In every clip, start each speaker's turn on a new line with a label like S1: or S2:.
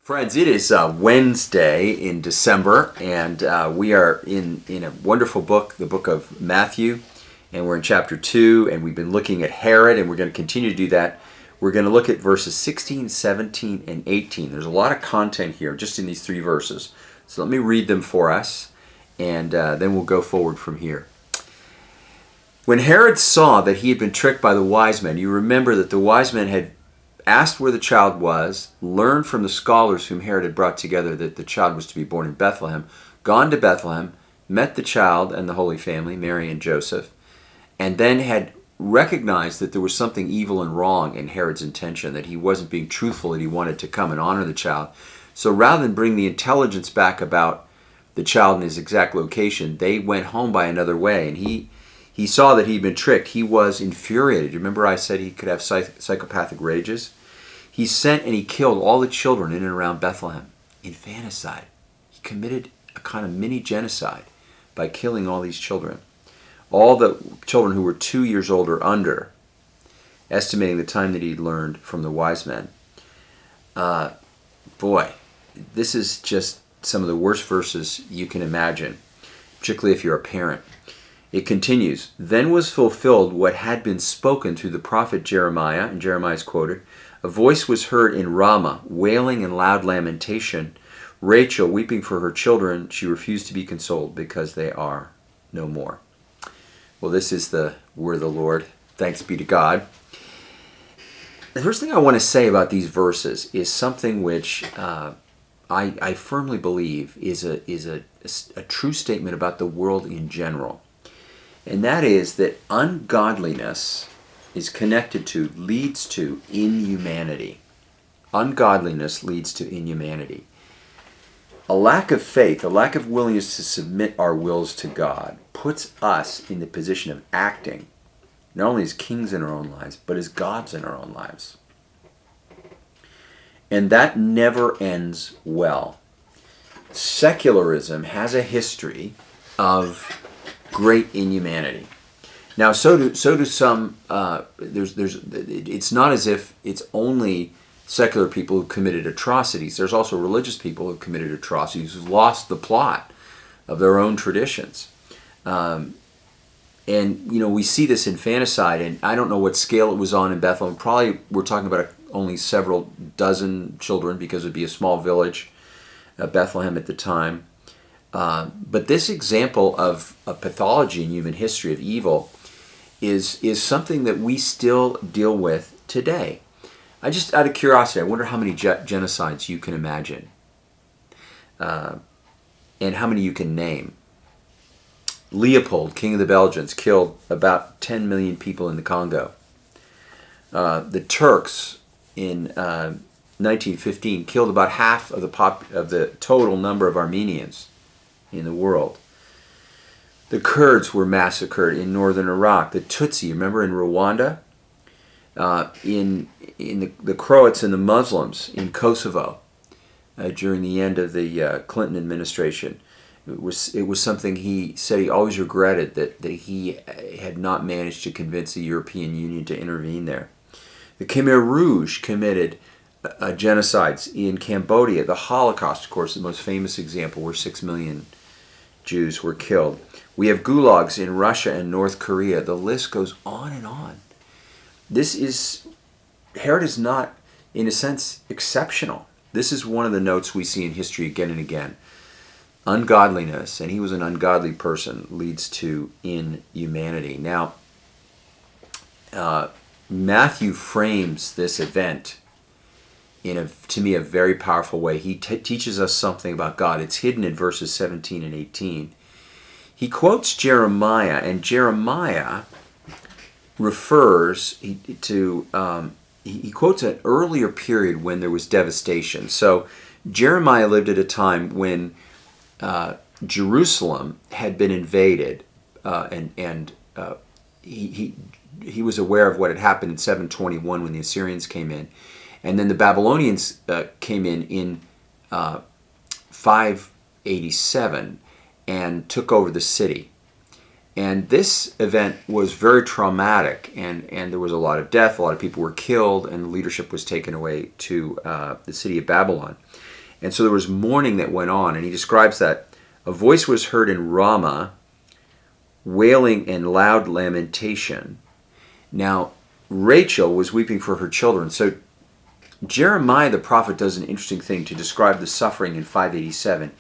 S1: Friends, it is Wednesday in December, and we are in a wonderful book, the book of Matthew, and we're in chapter 2, and we've been looking at Herod, and we're going to continue to do that. We're going to look at verses 16, 17, and 18. There's a lot of content here just in these three verses. So let me read them for us, and then we'll go forward from here. When Herod saw that he had been tricked by the wise men, you remember that the wise men had asked where the child was, learned from the scholars whom Herod had brought together that the child was to be born in Bethlehem, gone to Bethlehem, met the child and the Holy Family, Mary and Joseph, and then had recognized that there was something evil and wrong in Herod's intention, that he wasn't being truthful, that he wanted to come and honor the child. So rather than bring the intelligence back about the child and his exact location, they went home by another way, and he saw that he'd been tricked. He was infuriated. Remember I said he could have psychopathic rages? He sent and he killed all the children in and around Bethlehem. Infanticide. He committed a kind of mini genocide by killing all these children. All the children who were 2 years old or under, estimating the time that he'd learned from the wise men. Boy, this is just some of the worst verses you can imagine, particularly if you're a parent. It continues, "Then was fulfilled what had been spoken through the prophet Jeremiah," and Jeremiah is quoted, "A voice was heard in Ramah, wailing and loud lamentation. Rachel weeping for her children, she refused to be consoled because they are no more." Well, this is the word of the Lord. Thanks be to God. The first thing I want to say about these verses is something which I firmly believe is a true statement about the world in general. And that is that ungodliness is connected to, leads to inhumanity. Ungodliness leads to inhumanity. A lack of faith, a lack of willingness to submit our wills to God puts us in the position of acting, not only as kings in our own lives, but as gods in our own lives. And that never ends well. Secularism has a history of great inhumanity. Now, so do some. It's not as if it's only secular people who committed atrocities. There's also religious people who committed atrocities who've lost the plot of their own traditions. And we see this infanticide, and I don't know what scale it was on in Bethlehem. Probably we're talking about only several dozen children because it'd be a small village, Bethlehem at the time. But this example of a pathology in human history of evil is something that we still deal with today. I just, out of curiosity, I wonder how many genocides you can imagine, and how many you can name. Leopold, King of the Belgians, killed about 10 million people in the Congo. The Turks in 1915 killed about half of the total number of Armenians in the world. The Kurds were massacred in northern Iraq. The Tutsi, remember, in Rwanda? In the Croats and the Muslims in Kosovo during the end of the Clinton administration. It was something he said he always regretted, that he had not managed to convince the European Union to intervene there. The Khmer Rouge committed genocides in Cambodia. The Holocaust, of course, the most famous example, where 6 million Jews were killed. We have gulags in Russia and North Korea. The list goes on and on. Herod is not, in a sense, exceptional. This is one of the notes we see in history again and again. Ungodliness, and he was an ungodly person, leads to inhumanity. Now, Matthew frames this event in to me, a very powerful way. He teaches us something about God. It's hidden in verses 17 and 18. He quotes Jeremiah, and Jeremiah refers to, he quotes an earlier period when there was devastation. So Jeremiah lived at a time when Jerusalem had been invaded, and he was aware of what had happened in 721 when the Assyrians came in. And then the Babylonians came in 587 and took over the city. And this event was very traumatic, and there was a lot of death, a lot of people were killed, and leadership was taken away to the city of Babylon. And so there was mourning that went on, and he describes that a voice was heard in Ramah, wailing and loud lamentation. Now, Rachel was weeping for her children. So Jeremiah the prophet does an interesting thing to describe the suffering in 587.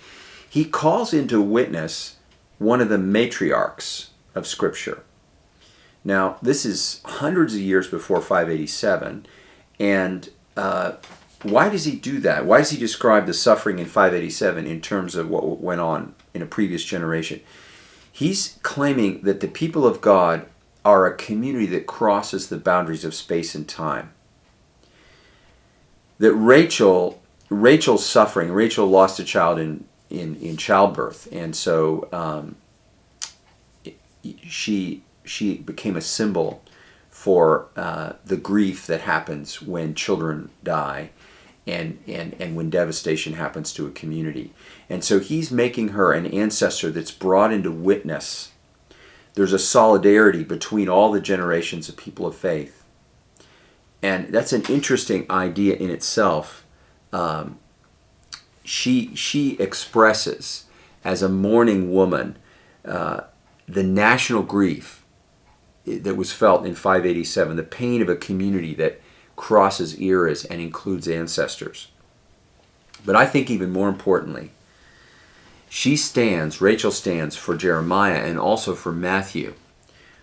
S1: He calls into witness one of the matriarchs of Scripture. Now, this is hundreds of years before 587, and why does he do that? Why does he describe the suffering in 587 in terms of what went on in a previous generation? He's claiming that the people of God are a community that crosses the boundaries of space and time. That Rachel's suffering, Rachel lost a child in childbirth, and so she became a symbol for the grief that happens when children die and when devastation happens to a community. And so he's making her an ancestor that's brought into witness. There's a solidarity between all the generations of people of faith. And that's an interesting idea in itself. She expresses, as a mourning woman, the national grief that was felt in 587, the pain of a community that crosses eras and includes ancestors. But I think even more importantly, Rachel stands for Jeremiah and also for Matthew,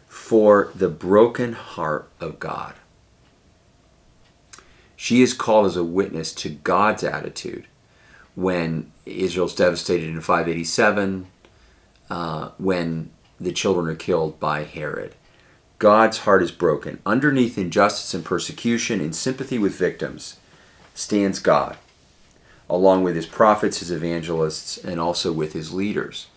S1: for the broken heart of God. She is called as a witness to God's attitude when Israel's devastated in 587, when the children are killed by Herod. God's heart is broken. Underneath injustice and persecution, in sympathy with victims, stands God, along with his prophets, his evangelists, and also with his leaders.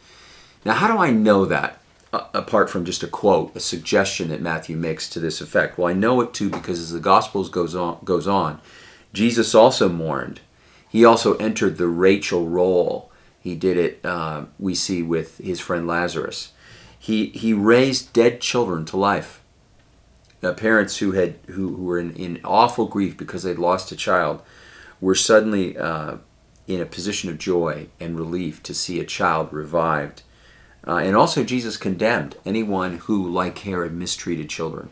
S1: Now, how do I know that, apart from just a quote, a suggestion that Matthew makes to this effect? Well, I know it too because as the Gospels goes on, Jesus also mourned. He also entered the Rachel role. He did it, we see, with his friend Lazarus. He raised dead children to life. Parents who were in awful grief because they'd lost a child were suddenly in a position of joy and relief to see a child revived. And also Jesus condemned anyone who, like Herod, mistreated children.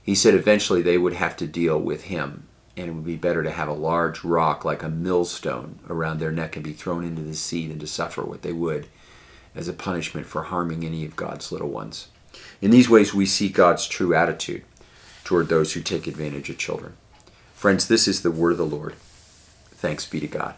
S1: He said eventually they would have to deal with him, and it would be better to have a large rock like a millstone around their neck and be thrown into the sea than to suffer what they would as a punishment for harming any of God's little ones. In these ways, we see God's true attitude toward those who take advantage of children. Friends, this is the word of the Lord. Thanks be to God.